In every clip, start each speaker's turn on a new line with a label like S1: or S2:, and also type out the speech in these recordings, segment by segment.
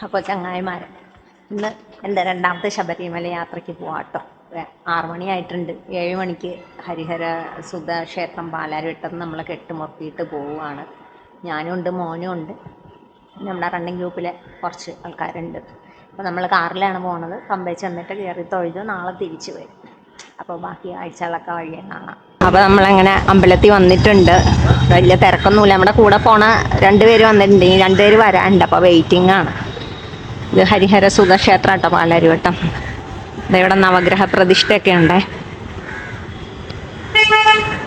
S1: അപ്പോൾ ചങ്ങായിമാരെ, ഇന്ന് എൻ്റെ രണ്ടാമത്തെ ശബരിമല യാത്രയ്ക്ക് പോവാട്ടോ. 6 മണിയായിട്ടുണ്ട്. 7 മണിക്ക് ഹരിഹര സുധ ക്ഷേത്രം പാലാരിവട്ടം നമ്മൾ കെട്ടുമുറുക്കിയിട്ട് പോവുകയാണ്. ഞാനും ഉണ്ട്, മോനും ഉണ്ട്, നമ്മുടെ റണ്ണിങ് ഗ്രൂപ്പിലെ കുറച്ച് ആൾക്കാരുണ്ട്. അപ്പോൾ നമ്മൾ കാറിലാണ് പോണത്. പമ്പയിൽ ചെന്നിട്ട് കയറി തൊഴുത് നാളെ തിരിച്ചു വരും. അപ്പോൾ ബാക്കി ആഴ്ചകളൊക്കെ വഴിയെ കാണാം. അപ്പോൾ നമ്മളങ്ങനെ അമ്പലത്തിൽ വന്നിട്ടുണ്ട്. വലിയ തിരക്കൊന്നുമില്ല. നമ്മുടെ കൂടെ പോണ 2 പേര് വന്നിട്ടുണ്ട്. ഈ 2 പേര് വരാനുണ്ട്. അപ്പോൾ വെയിറ്റിംഗ് ആണ്. ഇത് ഹരിഹര സുധ ക്ഷേത്രം കേട്ടോ, പാലാരിവട്ടം. ഇവിടെ നവഗ്രഹ പ്രതിഷ്ഠയൊക്കെ ഉണ്ട്.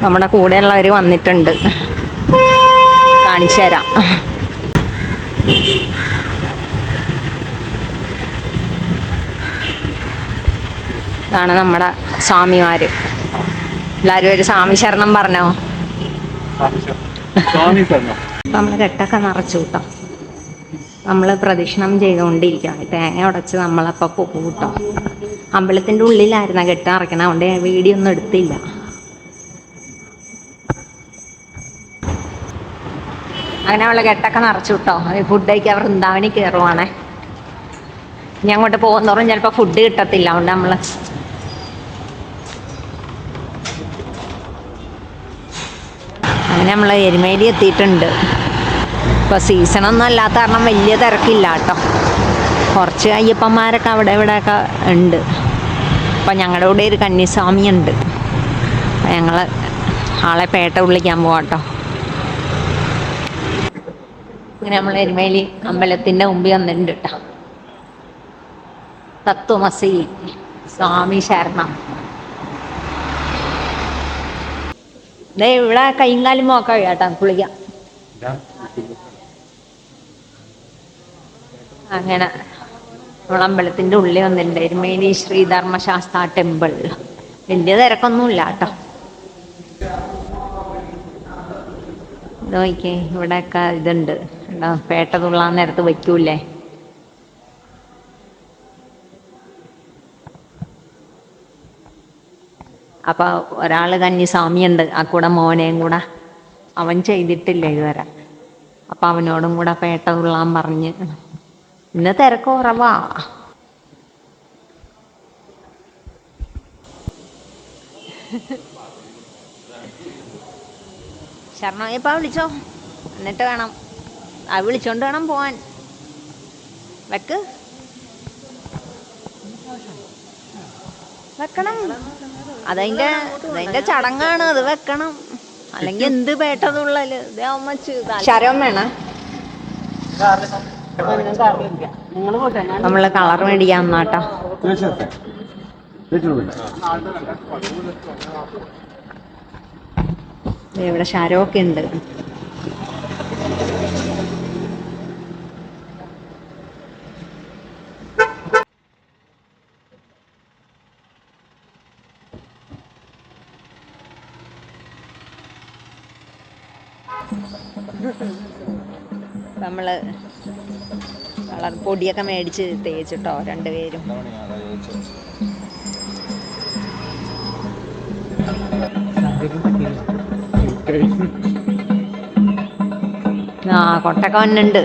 S1: നമ്മുടെ കൂടെയുള്ളവർ വന്നിട്ടുണ്ട്, കാണിച്ചു തരാം. ഇതാണ് നമ്മുടെ സ്വാമിമാര്. എല്ലാവരും ഒരു സ്വാമി ശരണം പറഞ്ഞോ. നമ്മൾ കെട്ടൊക്കെ നിറച്ചു കൂട്ടോ. നമ്മൾ പ്രദക്ഷിണം ചെയ്തുകൊണ്ടിരിക്കുകയാണ്. തേങ്ങ ഉടച്ച് നമ്മളപ്പോൾ പോകും കേട്ടോ. അമ്പലത്തിൻ്റെ ഉള്ളിലായിരുന്നു കെട്ട് നിറയ്ക്കണം. അതുകൊണ്ട് വീഡിയോ ഒന്നും എടുത്തില്ല. അങ്ങനെ അവളെ കെട്ടൊക്കെ നിറച്ചു കിട്ടോ. ഫുഡ് കഴിക്കാൻ വൃന്ദാവനി കയറുവാണേ. ഇനി അങ്ങോട്ട് പോകുന്നോറും ചിലപ്പോൾ ഫുഡ് കിട്ടത്തില്ല. അതുകൊണ്ട് നമ്മൾ അങ്ങനെ എരുമേലി എത്തിയിട്ടുണ്ട്. ഇപ്പോൾ സീസണൊന്നും അല്ലാത്ത കാരണം വലിയ തിരക്കില്ല കേട്ടോ. കുറച്ച് അയ്യപ്പന്മാരൊക്കെ അവിടെ ഇവിടെയൊക്കെ ഉണ്ട്. അപ്പം ഞങ്ങളുടെ കൂടെ ഒരു കന്നിസ്വാമി ഉണ്ട്. അപ്പം ഞങ്ങൾ ആളെ പേട്ട വിളിക്കാൻ പോവാം കേട്ടോ. ഇങ്ങനെ നമ്മൾ എരുമേലി അമ്പലത്തിൻ്റെ മുമ്പിൽ വന്നിട്ടുണ്ട് കേട്ടോ. തത്വമസി സ്വാമി ശരണം. ദേ ഇവിടെ കൈയും കാലും നോക്കാം കേട്ടോ, കുളിക്കാം. അങ്ങനെ നമ്മൾ അമ്പലത്തിൻ്റെ ഉള്ളിൽ വന്നിട്ടുണ്ട്. എരുമേലി ശ്രീധർമ്മശാസ്ത്ര ടെമ്പിൾ. വലിയ തിരക്കൊന്നുമില്ല കേട്ടോ. ഇത് നോക്കിയേ, ഇവിടെയൊക്കെ ഇതുണ്ട്. പേട്ട തുള്ളാൻ നേരത്ത് വയ്ക്കൂലേ. അപ്പോൾ ഒരാൾ കന്നിസ്വാമിയുണ്ട്, ആ കൂടെ മോനെയും കൂടെ. അവൻ ചെയ്തിട്ടില്ല ഇതുവരെ. അപ്പം അവനോടും കൂടെ പേട്ട തുള്ളാൻ പറഞ്ഞ്. ഇന്ന് തിരക്ക് കുറവാ. ശരണയ്യപ്പ വിളിച്ചോ, എന്നിട്ട് വേണം. അത് വിളിച്ചോണ്ട് വേണം പോവാൻ. വെക്ക് വെക്കണം. അതതിൻ്റെ ചടങ്ങാണ്. അത് വെക്കണം. അല്ലെങ്കിൽ എന്ത് പേട്ടതുള്ളല്. ശരം വേണം. നമ്മള് കളർ മേടിക്കാൻ വന്നാട്ടോ. ഇവിടെ ശരമൊക്കെ ഉണ്ട്. നമ്മള് കളർ പൊടിയൊക്കെ മേടിച്ച് തേച്ചിട്ടോ 2 പേരും. ആ കൊട്ടൊക്കെ വന്നുണ്ട്.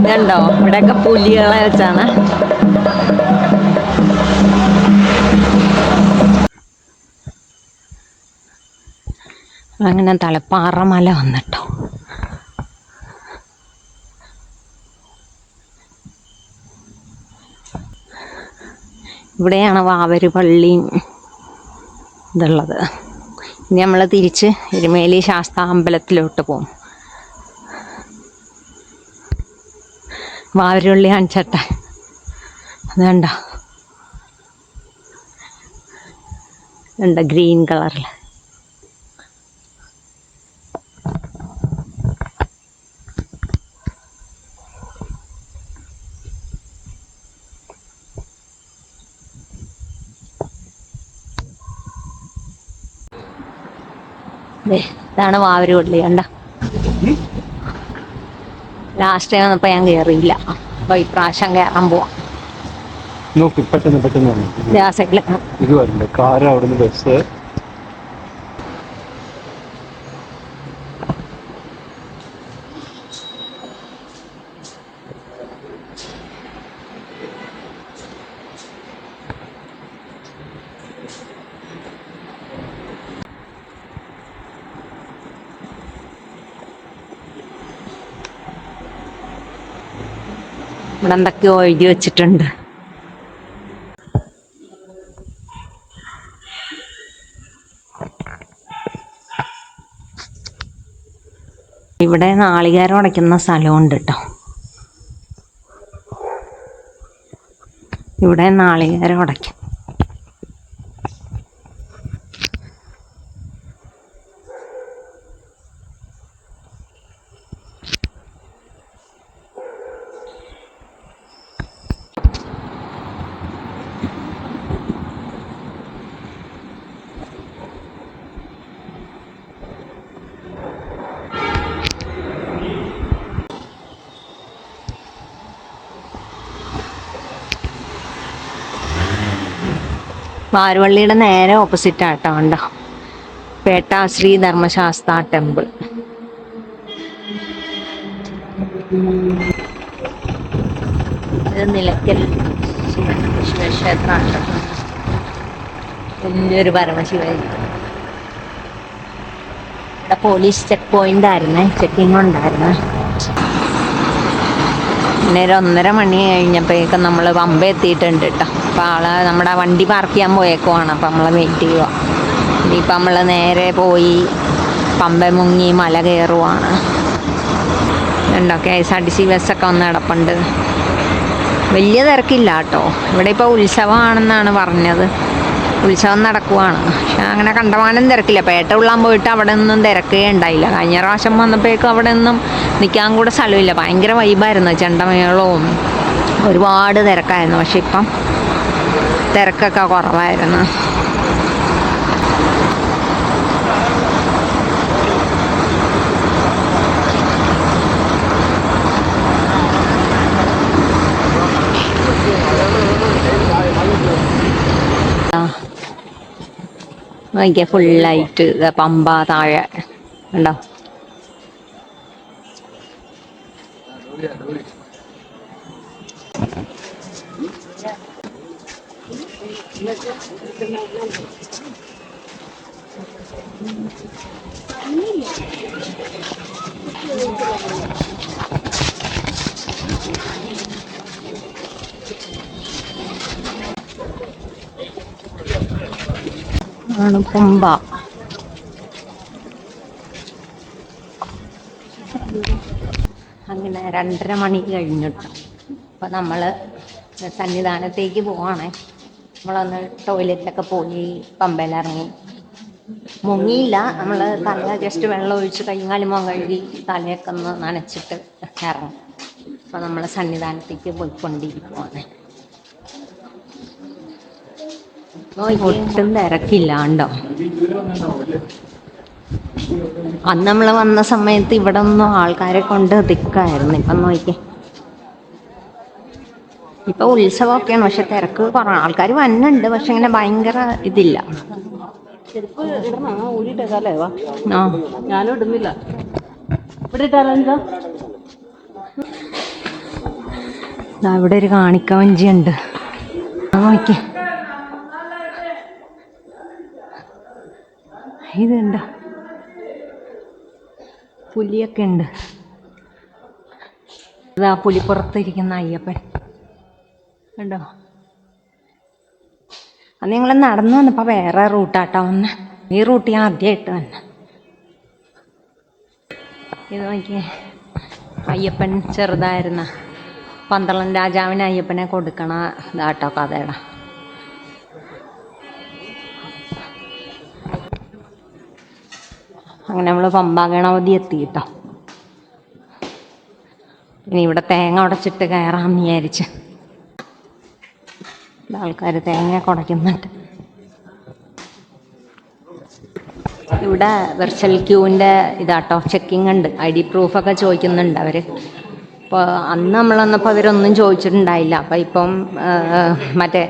S1: ഇതുണ്ടോ, ഇവിടെയൊക്കെ പുലികളെ വെച്ചാണ്. അങ്ങനെ തലപ്പാറ മല വന്നിട്ടോ. ഇവിടെയാണ് വാവര് പള്ളിയും ഇതുള്ളത്. ഇനി നമ്മൾ തിരിച്ച് എരുമേലി ശാസ്താ അമ്പലത്തിലോട്ട് പോകും. വാവരുപള്ളി കാണിച്ചട്ടെ. അത് കണ്ടോ, ഗ്രീൻ കളറിൽ. ഇതാണ് വാവരുപള്ളി. കണ്ട, ലാസ്റ്റ് ടൈം വന്നപ്പോൾ ഞാൻ കയറിയില്ല. അപ്പോൾ ഇപ്രാവശ്യം കയറാൻ പോവാം.
S2: ഇത് വരണ്ട കാർ, അവിടുന്ന് ബസ്.
S1: ഇവിടെ എന്തൊക്കെയോ എഴുതി വെച്ചിട്ടുണ്ട്. ഇവിടെ നാളികേരം ഉടയ്ക്കുന്ന സ്ഥലമുണ്ട് കേട്ടോ. ഇവിടെ നാളികേരം ഉടയ്ക്കും. വാരുവള്ളിയുടെ നേരെ ഓപ്പോസിറ്റ് ആട്ടോ. കണ്ടോ, പേട്ട ശ്രീ ധർമ്മശാസ്ത്ര ടെമ്പിൾ. ഇത് നിലയ്ക്കൽ ശിവക്ഷേത്രമാണ്. വലിയൊരു പരമശിവൻ. ഇവിടെ പോലീസ് ചെക്ക് പോയിന്റ് ആയിരുന്നേ, ചെക്കിങ് ഉണ്ടായിരുന്നേ. പിന്നെ ഒരു 1:30 മണി കഴിഞ്ഞപ്പോഴേക്കും നമ്മൾ പമ്പ എത്തിയിട്ടുണ്ട് കേട്ടോ. അപ്പോൾ നമ്മുടെ വണ്ടി പാർക്ക് ചെയ്യാൻ പോയേക്കുവാണ്. അപ്പം നമ്മൾ വെയിറ്റ് ചെയ്യുക. ഇനിയിപ്പം നമ്മൾ നേരെ പോയി പമ്പ മുങ്ങി മല കയറുവാണ്. ഉണ്ടോ, KSRTC ബസ്സൊക്കെ വന്ന് കിടപ്പുണ്ട്. വലിയ തിരക്കില്ല കേട്ടോ. ഇവിടെ ഇപ്പോൾ ഉത്സവമാണെന്നാണ് പറഞ്ഞത്. ഉത്സവം നടക്കുവാണ്. പക്ഷെ അങ്ങനെ കണ്ടമാനം തിരക്കില്ല. പേട്ട ഉള്ളാൻ പോയിട്ട് അവിടെ ഒന്നും തിരക്കേ ഉണ്ടായില്ല. കഴിഞ്ഞ പ്രാവശ്യം വന്നപ്പോഴേക്കും അവിടെ ഒന്നും നിൽക്കാൻ കൂടെ സ്ഥലമില്ല. ഭയങ്കര വൈബായിരുന്നു, ചെണ്ടമേളവും ഒരുപാട് തിരക്കായിരുന്നു. പക്ഷെ ഇപ്പം തിരക്കൊക്കെ കുറവായിരുന്നു. നോക്കിയാൽ ഫുള്ളായിട്ട് പമ്പ താഴെ ഉണ്ടോ. ആണ് പമ്പ. അങ്ങനെ 2:30 മണി കഴിഞ്ഞിട്ട് അപ്പോൾ നമ്മൾ സന്നിധാനത്തേക്ക് പോവാണേ. നമ്മളൊന്ന് ടോയ്ലറ്റിലൊക്കെ പോയി പമ്പയിലിറങ്ങി. മുങ്ങിയില്ല, നമ്മൾ തല ജസ്റ്റ് വെള്ളം ഒഴിച്ച് കൈയും കാലും കഴുകി തലയൊക്കെ ഒന്ന് നനച്ചിട്ട് ഇറങ്ങും. അപ്പോൾ നമ്മൾ സന്നിധാനത്തേക്ക് പോയിക്കൊണ്ടിരിക്കുവാണ്. ഒട്ടും തിരക്കില്ലാണ്ടോ. അന്ന് നമ്മൾ വന്ന സമയത്ത് ഇവിടെ ഒന്നും ആൾക്കാരെ കൊണ്ട് തിക്കായിരുന്നു. ഇപ്പം നോക്കിയേ, ഇപ്പൊ ഉത്സവമൊക്കെയാണ്. പക്ഷെ തിരക്ക് കുറവാണ്. ആൾക്കാർ വന്നുണ്ട്, പക്ഷെ ഇങ്ങനെ ഭയങ്കര ഇതില്ല. ഞാനും ഇടുന്നില്ല. ഇവിടെ ഒരു കാണിക്കവഞ്ചി ഉണ്ട്. നോക്കിയേ, ഇതുണ്ട, പുലിയൊക്കെ ഉണ്ട്. ഇതാ പുലിപ്പുറത്തിരിക്കുന്ന അയ്യപ്പൻ കണ്ടോ. അന്ന് ഞങ്ങൾ നടന്നു വന്നപ്പോൾ വേറെ റൂട്ടാട്ടോ വന്നെ. ഈ റൂട്ട് ഞാൻ ആദ്യമായിട്ട് വന്നെ. ഇത് നോക്കിയേ, അയ്യപ്പൻ ചെറുതായിരുന്ന പന്തളം രാജാവിന് അയ്യപ്പനെ കൊടുക്കണ ഇതാട്ടോ കഥയുടെ. അങ്ങനെ നമ്മൾ പമ്പാ ഗണപതി എത്തിയിട്ടോ. ഇനി ഇവിടെ തേങ്ങ ഉടച്ചിട്ട് കയറാമെന്ന് വിചാരിച്ച്. ആൾക്കാർ തേങ്ങ കുടയ്ക്കുന്നുണ്ട്. ഇവിടെ വെർച്വൽ ക്യൂവിൻ്റെ ഇതാട്ടോ, ചെക്കിങ് ഉണ്ട്. ID പ്രൂഫൊക്കെ ചോദിക്കുന്നുണ്ട് അവർ. അപ്പോൾ അന്ന് നമ്മൾ വന്നപ്പോൾ അവരൊന്നും ചോദിച്ചിട്ടുണ്ടായില്ല. അപ്പോൾ ഇപ്പം മറ്റേ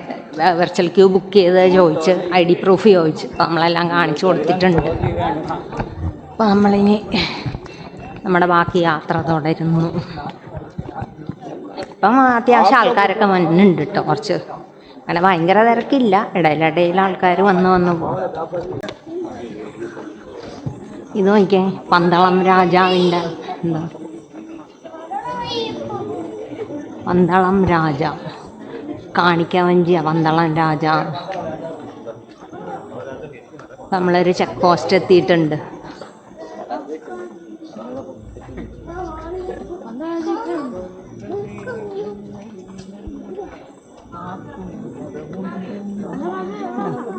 S1: വെർച്വൽ ക്യൂ ബുക്ക് ചെയ്ത് ചോദിച്ച് ID പ്രൂഫ് ചോദിച്ച്. അപ്പോൾ നമ്മളെല്ലാം കാണിച്ചു കൊടുത്തിട്ടുണ്ട്. അപ്പോൾ നമ്മളിനി നമ്മുടെ ബാക്കി യാത്ര തുടരുന്നു. ഇപ്പം അത്യാവശ്യം ആൾക്കാരൊക്കെ വന്നിട്ടുണ്ട് കേട്ടോ. കുറച്ച് അങ്ങനെ ഭയങ്കര തിരക്കില്ല, ഇടയിലിടയിൽ ആൾക്കാർ വന്ന് പോകും. ഇത് നോക്കിയേ, പന്തളം രാജാവിൻ്റെ എന്താ, പന്തളം രാജ കാണിക്കവഞ്ചിയ പന്തളം രാജ. നമ്മളൊരു ചെക്ക് പോസ്റ്റ് എത്തിയിട്ടുണ്ട്.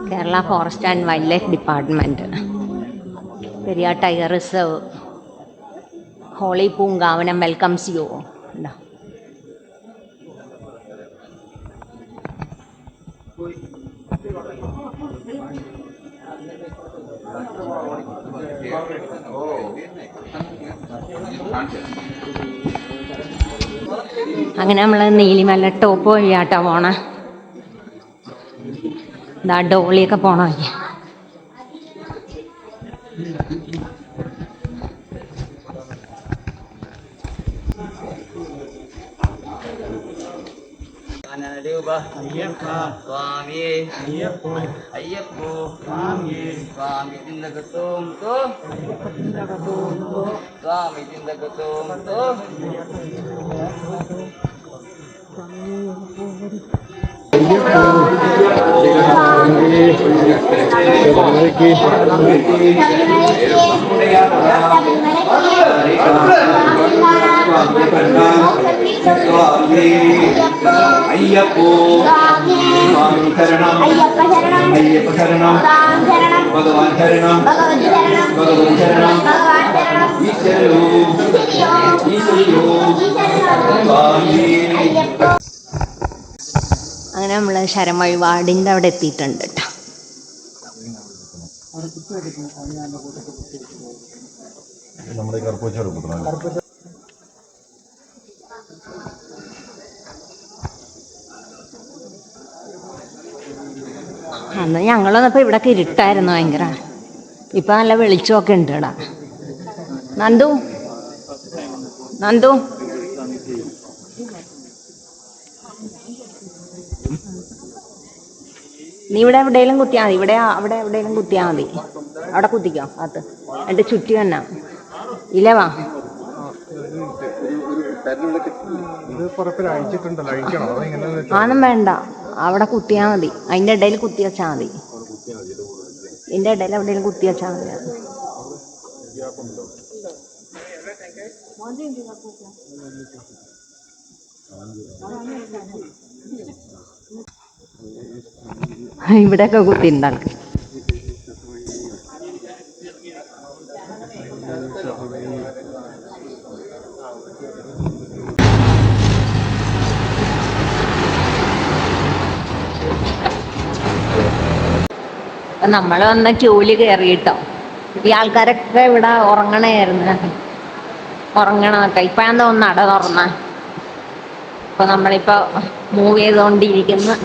S1: Kerala forest and wildlife department, Periyar tiger reserve, holy Poonkavanam welcomes you. അങ്ങനെ നമ്മൾ നീലിമല ടോപ്പ് വഴിയാട്ടോ പോണേ. ഇതാ ഡോളിയൊക്കെ പോണ വഴി.
S3: അയ്യപ്പോ ശരണം, അയ്യപ്പ ശരണം, ഭഗവാൻ ശരണം, ഭഗവൻ ശരണം, ഈശ്വരോ ഈശ്വരോ സ്വാമി.
S1: അങ്ങനെ നമ്മൾ ശരം വഴിപാടിൻ്റെ അവിടെ എത്തിയിട്ടുണ്ട് കേട്ടോ. അന്ന് ഞങ്ങൾ വന്നപ്പോൾ ഇവിടെയൊക്കെ ഇരുട്ടായിരുന്നു ഭയങ്കര. ഇപ്പം നല്ല വെളിച്ചമൊക്കെ ഉണ്ട് ഇവിടെ. നന്ദു നന്ദു നീ ഇവിടെ എവിടെയെങ്കിലും കുത്തിയാൽ മതി. ഇവിടെ അവിടെ എവിടെയെങ്കിലും കുത്തിയാൽ മതി. അവിടെ കുത്തിക്കോ അത്. എന്നിട്ട് ചുറ്റി തന്നെ ഇലവാ. ആന്നും വേണ്ട, അവിടെ കുത്തിയാൽ മതി. അതിൻ്റെ ഇടയിൽ കുത്തി വെച്ചാൽ മതി. ഇതിൻ്റെ ഇടയിൽ എവിടെയെങ്കിലും കുത്തി വെച്ചാൽ മതി. ഇവിടെയൊക്കെ കുത്തിയിട്ടുണ്ട് ആൾക്ക്. നമ്മൾ വന്ന ക്യൂല് കയറിയിട്ടോ. ഈ ആൾക്കാരൊക്കെ ഇവിടെ ഉറങ്ങണമൊക്കെ. ഇപ്പോഴാണ് തോന്നുന്നു നട തുറന്ന. ഇപ്പൊ നമ്മളിപ്പോ മൂവ് ചെയ്തുകൊണ്ടിരിക്കുന്നു.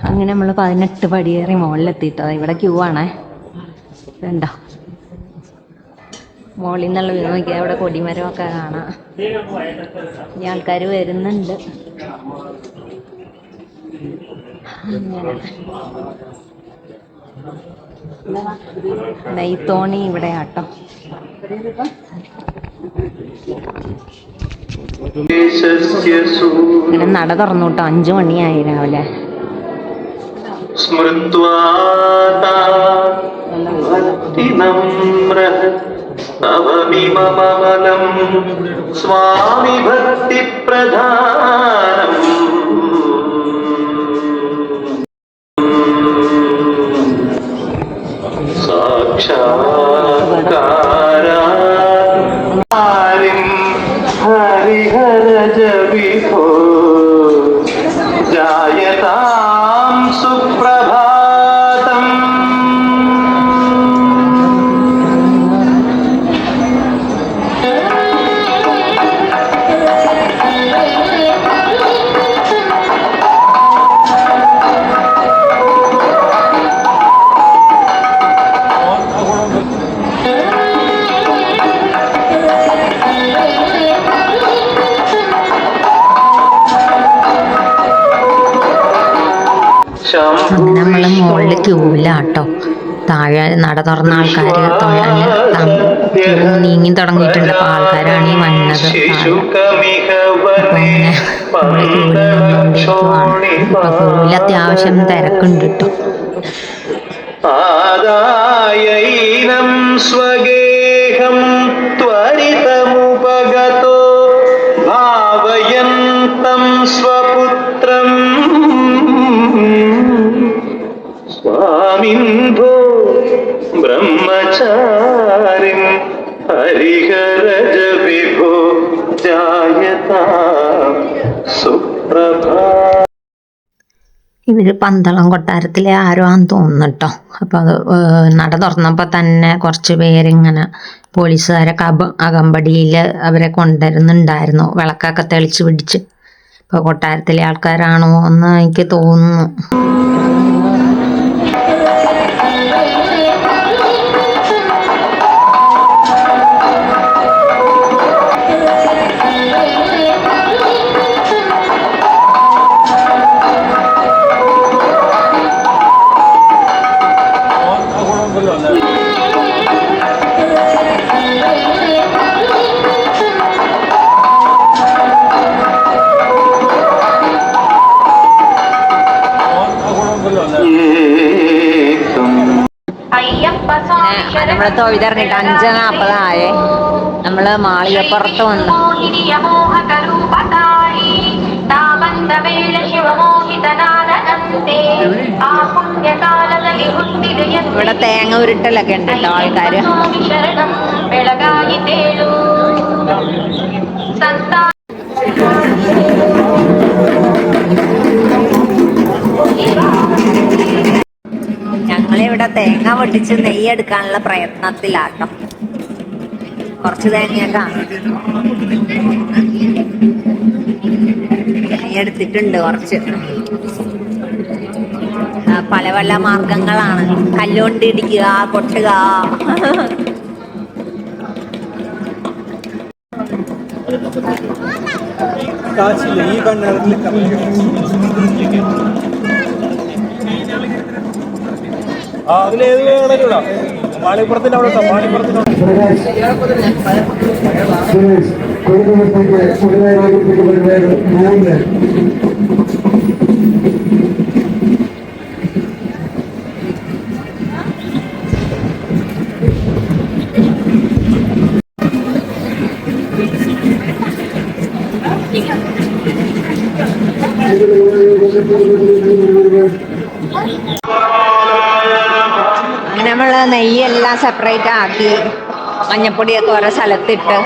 S1: അങ്ങനെ നമ്മൾ 18 പടിയേറി മുകളിലെത്തിയിട്ടോ. ഇവിടെ ക്യൂ ആണേ. വേണ്ടോ മോളിൽ നിന്നുള്ള വ്യൂ നോക്കിയാൽ അവിടെ കൊടിമരമൊക്കെ കാണാം. ഈ ആൾക്കാർ വരുന്നുണ്ട്. അങ്ങനെ നെയ്ത്തോണി ഇവിടെ ആട്ടോ. അങ്ങനെ നട തുറന്നു കേട്ടോ. 5 മണിയായി രാവിലെ.
S3: സ്വാമി ഭക്തി പ്രധാനം സാക്ഷാത്കാരം ഹരിഹര ജവിഭോ ജായതാം സുപ്രഭാതം.
S1: അങ്ങനെ നമ്മൾ മുകളിൽ ക്യൂവിലാട്ടോ. താഴെ നട തുറന്ന ആൾക്കാർ ക്യൂ നീങ്ങി തുടങ്ങിയിട്ടുണ്ട്. അപ്പോൾ ആൾക്കാരാണ് ഈ വന്നത്. അപ്പോൾ അങ്ങനെ നമ്മൾ ക്യൂവിൽ നിന്നുകൊണ്ടിരിക്കുവാണ്. ഇപ്പോൾ ക്യൂവിൽ അത്യാവശ്യം തിരക്കുണ്ട് കേട്ടോ.
S3: ആദായൈനം സ്വഗേഹം ത്വരിതമുപഗതോ ഭാവയന്തം സ്വപുത്രം സ്വാമിൻഭോ ബ്രഹ്മചാരിം ഹരിഹരജ വിഭോ ജായതാം സുപ്രഭാ.
S1: ഇവർ പന്തളം കൊട്ടാരത്തിലെ ആരോ ആണെന്ന് തോന്നുന്നു കേട്ടോ. അപ്പോൾ അത് നട തുറന്നപ്പോൾ തന്നെ കുറച്ച് പേരിങ്ങനെ പോലീസുകാരൊക്കെ അകമ്പടിയിൽ അവരെ കൊണ്ടുവരുന്നുണ്ടായിരുന്നു, വിളക്കൊക്കെ തെളിച്ച് പിടിച്ച്. ഇപ്പോൾ കൊട്ടാരത്തിലെ ആൾക്കാരാണോ എന്ന് എനിക്ക് തോന്നുന്നു. നമ്മള് തൊഴുതിറങ്ങിട്ട് 5:40 നമ്മള് മാളികപ്പുറത്ത് വന്നു. ഇവിടെ തേങ്ങ ഉരുട്ടലൊക്കെ ഉണ്ട് കേട്ടോ ആൾക്കാര്. ഞങ്ങളിവിടെ തേങ്ങ പൊട്ടിച്ച് നെയ്യെടുക്കാനുള്ള പ്രയത്നത്തിലാട്ടോ. കുറച്ച് തേങ്ങയൊക്കെ നെയ്യെടുത്തിട്ടുണ്ട്. കുറച്ച് പല പല മാർഗങ്ങളാണ്. കല്ലുകൊണ്ട് ഇടിക്കുക, കൊട്ടുക.
S2: അതിലേത് വേണമല്ലോ. മാളിപ്പുറത്തിന്റെ അവിടെ മാളിപ്പുറത്തിന്റെ
S4: ഒരു ദിവസത്തേക്ക് പുതുതായി മൂന്ന്
S1: അങ്ങനെ നമ്മൾ നെയ്യെല്ലാം സെപ്പറേറ്റ് ആക്കി മഞ്ഞപ്പൊടിയൊക്കെ ഓരോ സ്ഥലത്തിട്ട്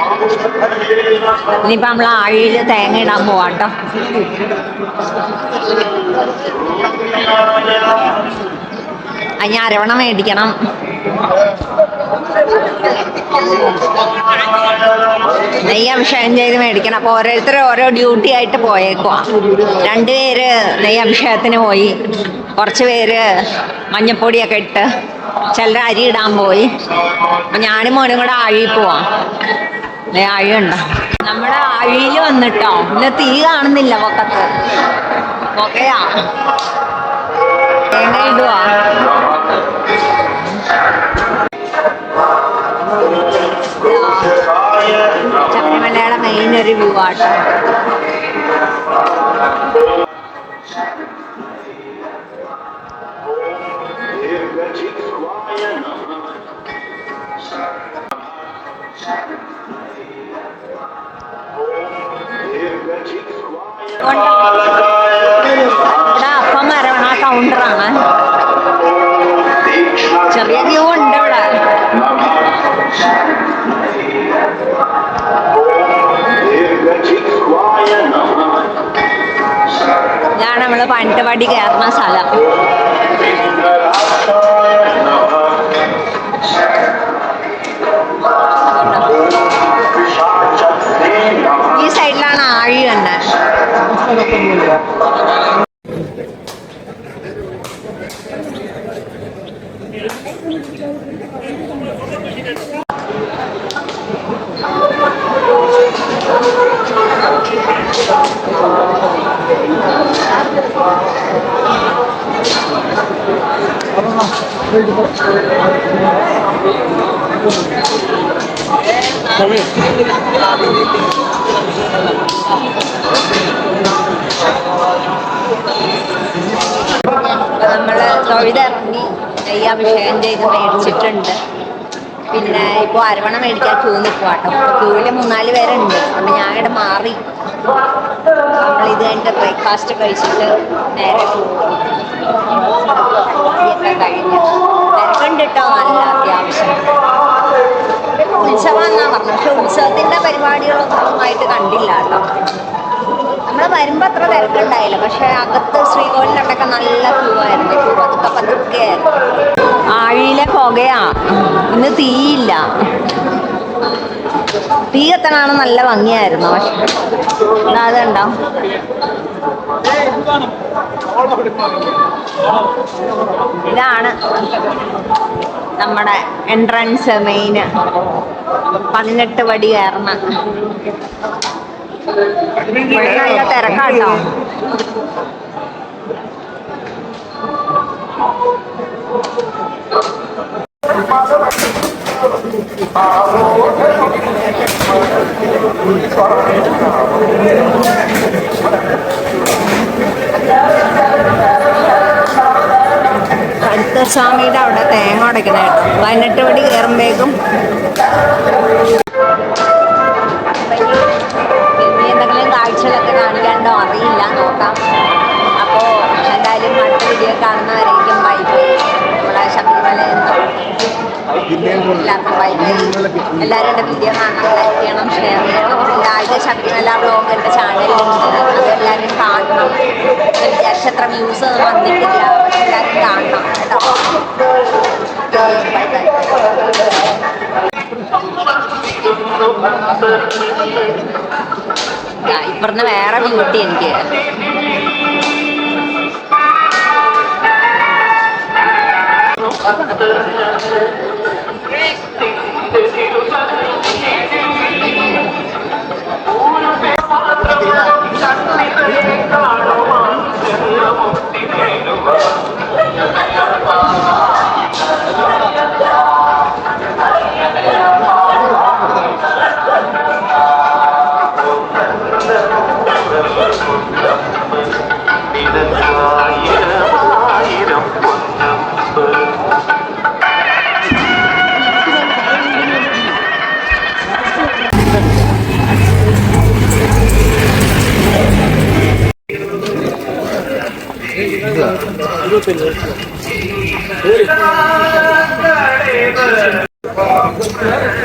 S1: ഇനിയിപ്പോൾ നമ്മൾ ആഴിയിൽ തേങ്ങ ഇടാൻ പോവാട്ടോ. അതിന് അരവണ മേടിക്കണം. നെയ്യ് അഭിഷേകം ചെയ്ത് മേടിക്കണം. അപ്പോൾ ഓരോരുത്തരും ഓരോ ഡ്യൂട്ടി ആയിട്ട് പോയേക്കുവാ. 2 പേര് നെയ്യ് അഭിഷേകത്തിന് പോയി, കുറച്ച് പേര് മഞ്ഞപ്പൊടിയൊക്കെ ഇട്ട്, ചിലർ അരി ഇടാൻ പോയി. അപ്പം ഞാനും മോനും കൂടെ ആഴിയിൽ പോവാം. ആഴിയുണ്ടോ നമ്മുടെ ആഴിയിൽ വന്നിട്ടോ. ഇന്ന് തീ കാണുന്നില്ല പൊക്കത്ത്, പൊക്കയാ. തേങ്ങ ഇടുവാ. ശബരിമലയുടെ മെയിൻ ഒരു വ്യൂ ആട്ടോ. ഇവിടെ അപ്പം വരവണ കൗണ്ടറാണ്. ചെറിയ വ്യൂ ഉണ്ട് ഇവിടെ. ഇതാണ് നമ്മള് പനട്ടപടി കയറുന്ന സ്ഥലം. ഈ സൈഡിലാണ് ആഴി തന്നെ. നമ്മള് തൊഴുതിറങ്ങി നെയ്യഭിഷേകം ചെയ്ത് മേടിച്ചിട്ടുണ്ട്. പിന്നെ ഇപ്പോൾ അരവണ മേടിക്കാൻ ക്യൂ നിൽക്കുവാട്ടോ. ക്യൂവിൽ 3-4 പേരുണ്ട്. അതുകൊണ്ട് ഞാൻ ഇവിടെ മാറി. നമ്മളിത് കഴിഞ്ഞിട്ട് ബ്രേക്ക്ഫാസ്റ്റ് കഴിച്ചിട്ട് നേരെ ഒക്കെ കഴിഞ്ഞ് തിരക്കുണ്ട് കേട്ടോ. നല്ല അത്യാവശ്യം ഉത്സവം എന്നാ പറഞ്ഞു. പക്ഷെ ഉത്സവത്തിൻ്റെ പരിപാടികളൊന്നും ആയിട്ട് കണ്ടില്ല കേട്ടോ. നമ്മൾ വരുമ്പോൾ അത്ര തിരക്കുണ്ടായില്ല. പക്ഷെ അകത്ത് ശ്രീകോവിലിനോടൊക്കെ നല്ല ക്യൂ ആയിരുന്നു. പതുക്കെ പതുക്കെയായിരുന്നു. ആഴിയിലെ പുകയാ. ഇന്ന് തീയില്ല. തീ കത്തനാണ് നല്ല ഭംഗിയായിരുന്നു. പക്ഷെ അതുണ്ടോ ഇതാണ് നമ്മുടെ എൻട്രൻസ് മെയിന്. 18 പടി കയറുന്ന. നല്ല തിരക്കാട്ടോ. കരുത്തസ്വാമിയുടെ അവിടെ തേങ്ങ ഉടയ്ക്കണ കേട്ടോ. 18 പടി കയറുമ്പോഴേക്കും പിന്നെ എന്തെങ്കിലും കാഴ്ചകളൊക്കെ കാണിക്കാണ്ടോ അറിയില്ല, നോക്കാം. അപ്പോൾ എന്തായാലും അടുത്ത വീഡിയോ കാണുന്നവരേക്കും ബൈ ബൈ. നമ്മളെ ശബരിമല എല്ലാവർക്കും ബൈ ബൈ. എല്ലാവരും എൻ്റെ വീഡിയോ കാണണം, ലൈക്ക് ചെയ്യണം, ഷെയർ ചെയ്യണം. ആദ്യത്തെ ശബരിമല വ്ളോഗ് എൻ്റെ ചാനലിലുണ്ട്. അതെല്ലാവരും കാണണം. വിചാരിച്ചത്ര വ്യൂസ് ഒന്നും വന്നിട്ടില്ല. പക്ഷെ എല്ലാവരും കാണണം കേട്ടോ. Bye bye. ഇപ്പുറന്ന് വേറെ ബ്യൂട്ടി എനിക്ക്.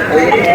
S3: ും